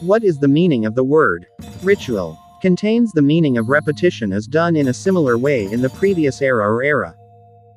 What is the meaning of the word ritual? Contains the meaning of repetition as done in a similar way in the previous era or era.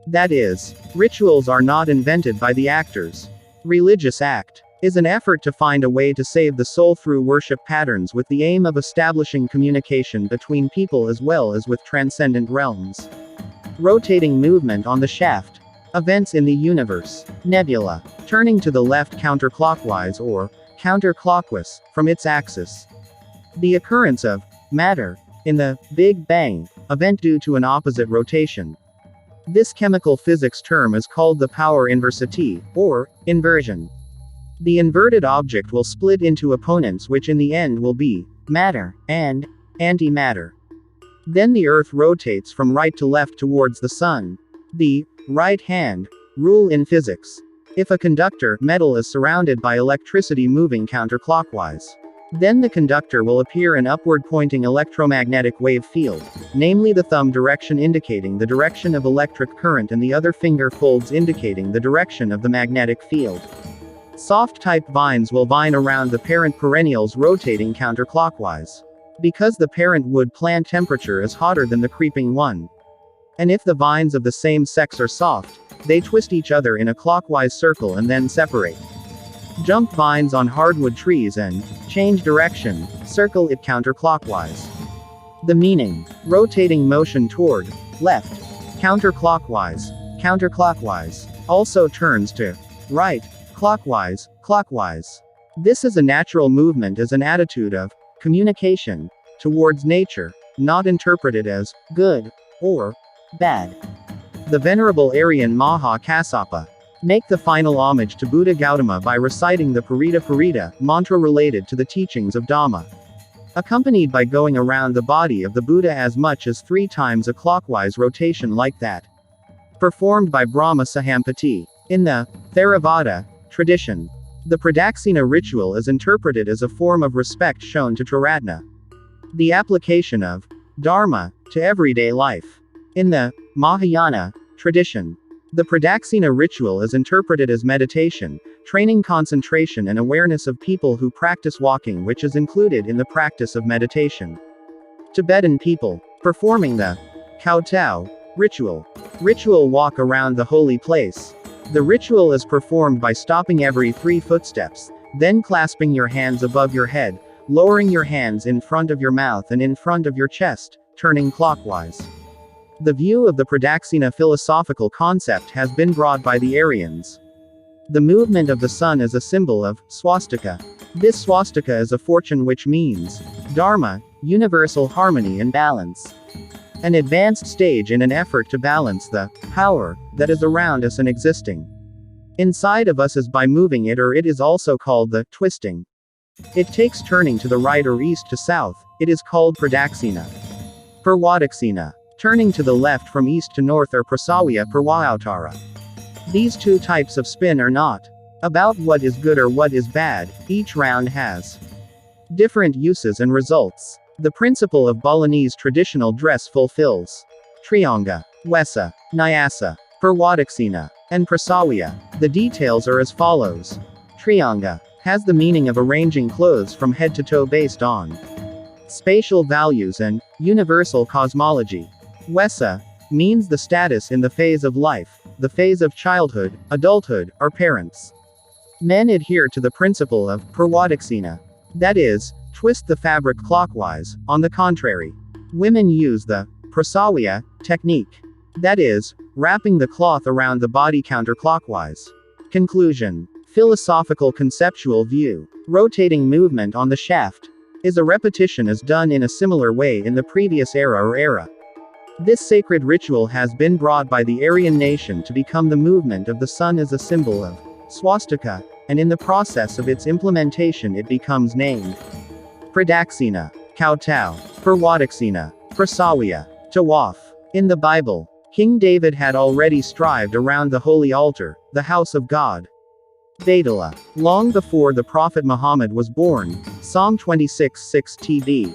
That is, rituals are not invented by the actors. Religious act is an effort to find a way to save the soul through worship patterns with the aim of establishing communication between people as well as with transcendent realms. Rotating movement on the shaft. Events in the universe. Nebula. Turning to the left counterclockwise or counterclockwise from its axis. The occurrence of matter in the Big Bang event due to an opposite rotation. This chemical physics term is called the power inversity, or inversion. The inverted object will split into opponents which in the end will be matter and antimatter. Then the Earth rotates from right to left towards the Sun. The right hand rule in physics. If a conductor metal is surrounded by electricity moving counterclockwise, then the conductor will appear an upward-pointing electromagnetic wave field, namely the thumb direction indicating the direction of electric current and the other finger folds indicating the direction of the magnetic field. Soft-type vines will vine around the parent perennials rotating counterclockwise, because the parent wood plant temperature is hotter than the creeping one. And if the vines of the same sex are soft, they twist each other in a clockwise circle and then separate. Jump vines on hardwood trees and change direction, circle it counterclockwise. The meaning: rotating motion toward left, counterclockwise, also turns to right, clockwise, clockwise. This is a natural movement as an attitude of communication towards nature, not interpreted as good or bad. The Venerable Aryan Maha Kassapa make the final homage to Buddha Gautama by reciting the Parita Parita mantra related to the teachings of Dhamma, accompanied by going around the body of the Buddha as much as 3 times a clockwise rotation like that performed by Brahma Sahampati. In the Theravada tradition, the Pradaksina ritual is interpreted as a form of respect shown to Triratna, the application of Dharma to everyday life. In the Mahayana tradition, the Pradaksina ritual is interpreted as meditation, training concentration and awareness of people who practice walking, which is included in the practice of meditation. Tibetan people performing the Kowtow ritual walk around the holy place. The ritual is performed by stopping every 3 footsteps, then clasping your hands above your head, lowering your hands in front of your mouth and in front of your chest, turning clockwise. The view of the Pradaksina philosophical concept has been brought by the Aryans. The movement of the sun is a symbol of swastika. This swastika is a fortune which means Dharma, universal harmony and balance. An advanced stage in an effort to balance the power that is around us and existing inside of us is by moving it, or it is also called the twisting. It takes turning to the right or east to south. It is called Pradaksina. Purwadaksina. Turning to the left from east to north are Prasawiya Purwautara. These 2 types of spin are not about what is good or what is bad. Each round has different uses and results. The principle of Balinese traditional dress fulfills Trianga, Wesa, Nyasa, Purwadaksina, and Prasawiya. The details are as follows. Trianga has the meaning of arranging clothes from head to toe based on spatial values and universal cosmology. Wesa means the status in the phase of life, the phase of childhood, adulthood, or parents. Men adhere to the principle of Purwadaksina. That is, twist the fabric clockwise. On the contrary, women use the Prasawiya technique. That is, wrapping the cloth around the body counterclockwise. Conclusion. Philosophical conceptual view. Rotating movement on the shaft is a repetition as done in a similar way in the previous era or era. This sacred ritual has been brought by the Aryan nation to become the movement of the sun as a symbol of swastika, and in the process of its implementation it becomes named Pradaksina, Kowtow, Purwadaksina, Prasawiya, Tawaf. In the Bible, King David had already strived around the holy altar, the house of God. Baitullah. Long before the Prophet Muhammad was born. Psalm 26:6 TB.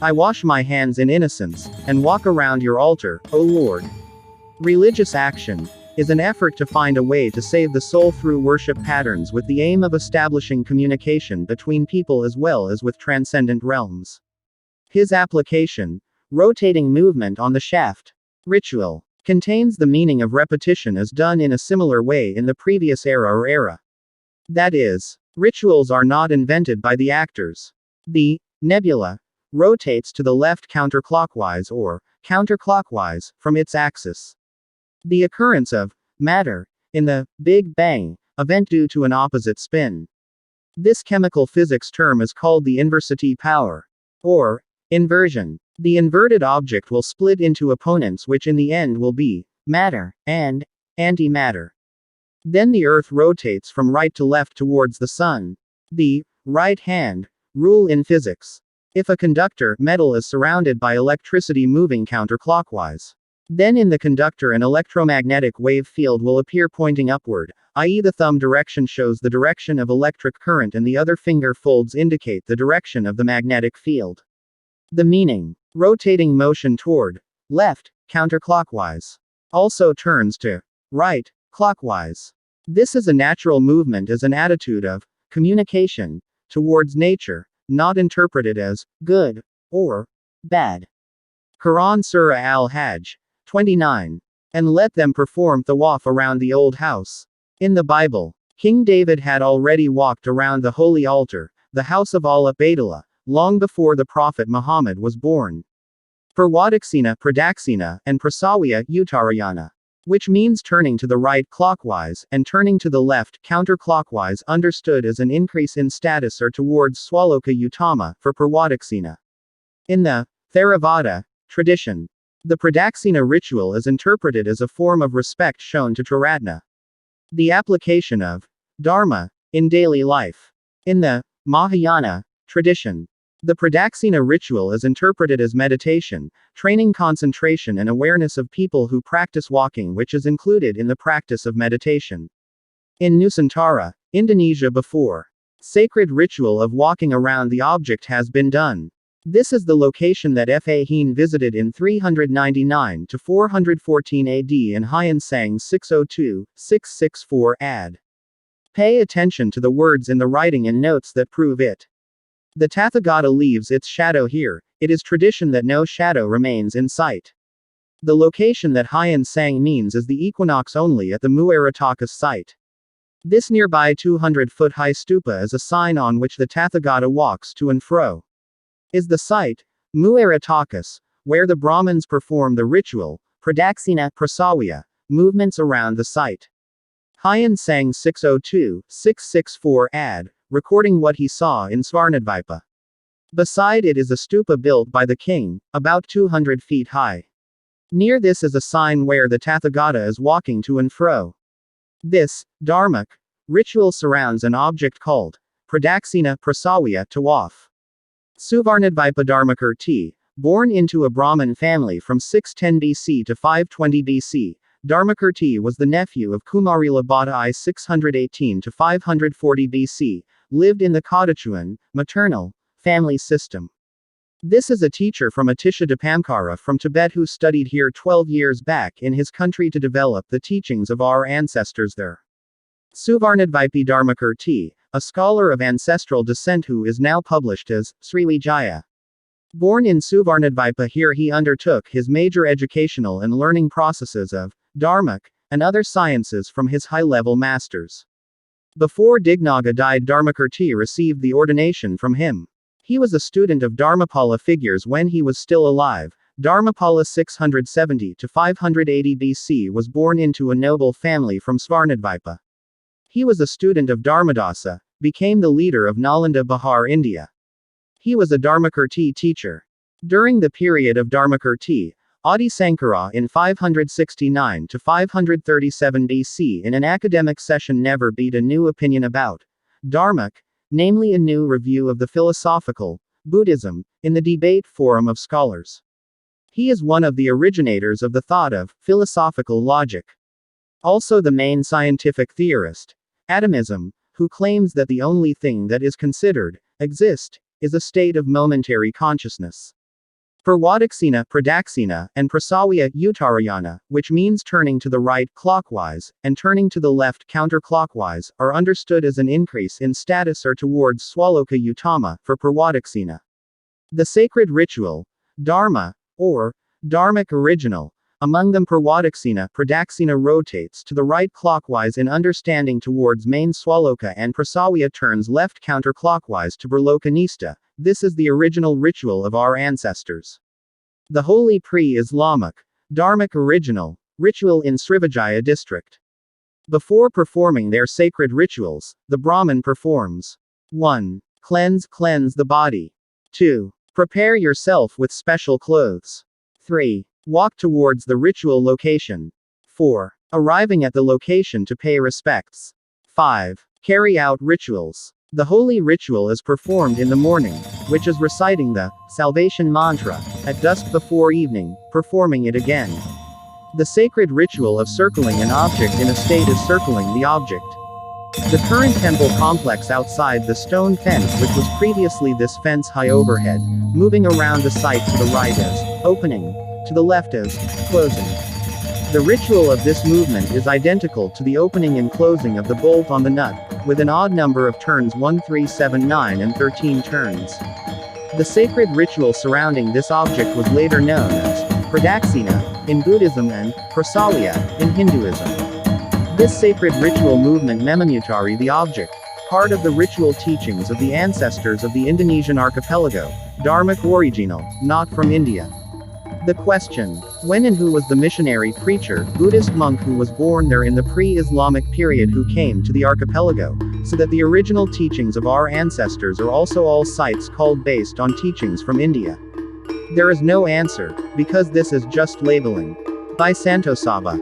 I wash my hands in innocence, and walk around your altar, O Lord. Religious action. is an effort to find a way to save the soul through worship patterns with the aim of establishing communication between people as well as with transcendent realms. His application, rotating movement on the shaft. Ritual contains the meaning of repetition as done in a similar way in the previous era or era. That is, rituals are not invented by the actors. The nebula rotates to the left counterclockwise or counterclockwise from its axis. The occurrence of matter in the Big Bang event due to an opposite spin. This chemical physics term is called the inversity power or inversion. The inverted object will split into opponents which in the end will be matter and antimatter. Then the Earth rotates from right to left towards the Sun. The right hand rule in physics. If a conductor metal is surrounded by electricity moving counterclockwise, then in the conductor an electromagnetic wave field will appear pointing upward, i.e. the thumb direction shows the direction of electric current and the other finger folds indicate the direction of the magnetic field. The meaning, rotating motion toward left, counterclockwise, also turns to right, clockwise. This is a natural movement as an attitude of communication towards nature, not interpreted as good or bad. Quran Surah Al-Hajj 29. And let them perform tawaf around the old house. In the Bible, King David had already walked around the holy altar, the house of Al-Abdullah, long before the Prophet Muhammad was born. Purwadaksina, Pradaksina, and Prasawiya, Uttarayana, which means turning to the right clockwise, and turning to the left counterclockwise, understood as an increase in status or towards Swaloka Utama, for Purwadaksina. In the Theravada tradition, the Pradaksina ritual is interpreted as a form of respect shown to Triratna. The application of Dharma in daily life. In the Mahayana tradition, the Pradaksina ritual is interpreted as meditation, training concentration and awareness of people who practice walking, which is included in the practice of meditation. In Nusantara, Indonesia, before sacred ritual of walking around the object has been done. This is the location that Fa Hien visited in 399 to 414 AD in Hien Sang 602-664 ad. Pay attention to the words in the writing and notes that prove it. The Tathagata leaves its shadow here. It is tradition that no shadow remains in sight. The location that Hien Sang means is the equinox only at the Muaratakas site. This nearby 200-foot-high stupa is a sign on which the Tathagata walks to and fro. Is the site, Muaratakas, where the Brahmins perform the ritual, Pradaksina, Prasawiya, movements around the site. Hien Sang 602-664 ad, recording what he saw in Svarnadvipa. Beside it is a stupa built by the king, about 200 feet high. Near this is a sign where the Tathagata is walking to and fro. This Darmic ritual surrounds an object called Pradaksina Prasawiya Tawaf. Suvarnadvipa Dharmakirti, born into a Brahmin family from 610 BC to 520 BC, Dharmakirti was the nephew of Kumarila Bhatta I 618 to 540 BC, lived in the Kadachuan, maternal, family system. This is a teacher from Atisha Dipamkara from Tibet who studied here 12 years back in his country to develop the teachings of our ancestors there. Suvarnadvipa Dharmakirti, a scholar of ancestral descent who is now published as Sriwijaya. Born in Suvarnadvipa, here he undertook his major educational and learning processes of Darmic and other sciences from his high-level masters. Before Dignaga died, Dharmakirti received the ordination from him. He was a student of Dharmapala figures when he was still alive. Dharmapala 670 to 580 BC was born into a noble family from Svarnadvipa. He was a student of Dharmadasa, became the leader of Nalanda Bihar, India. He was a Dharmakirti teacher. During the period of Dharmakirti, Adi Sankara in 569 to 537 BC in an academic session never beat a new opinion about Darmic, namely a new review of the philosophical Buddhism, in the debate forum of scholars. He is one of the originators of the thought of philosophical logic. Also the main scientific theorist, atomism, who claims that the only thing that is considered exist is a state of momentary consciousness. Purwadaksina, Pradaksina, and Prasawiya Uttarayana, which means turning to the right clockwise, and turning to the left counterclockwise, are understood as an increase in status or towards Swaloka Utama, for Purwadaksina. The sacred ritual, Dharma, or Darmic original, among them Purwadaksina, Pradaksina rotates to the right clockwise in understanding towards main Swaloka, and Prasawiya turns left counterclockwise to Berlokanista. This is the original ritual of our ancestors. The holy pre-Islamic, Darmic original, ritual in Srivijaya district. Before performing their sacred rituals, the Brahmin performs 1. Cleanse the body. 2. Prepare yourself with special clothes. 3. Walk towards the ritual location. 4. Arriving at the location to pay respects. 5. Carry out rituals. The holy ritual is performed in the morning, which is reciting the salvation mantra, at dusk before evening, performing it again. The sacred ritual of circling an object in a state is circling the object. The current temple complex outside the stone fence, which was previously this fence high overhead, moving around the site to the right as opening, to the left as closing. The ritual of this movement is identical to the opening and closing of the bolt on the nut, with an odd number of turns 1, 3, 7, 9 and 13 turns. The sacred ritual surrounding this object was later known as Pradaksina in Buddhism and Prasawiya in Hinduism. This sacred ritual movement memorizes the object, part of the ritual teachings of the ancestors of the Indonesian archipelago, Darmic original, not from India. The question: when and who was the missionary preacher, Buddhist monk who was born there in the pre-Islamic period who came to the archipelago, so that the original teachings of our ancestors are also all sites called based on teachings from India? There is no answer, because this is just labeling. By Santo Saba.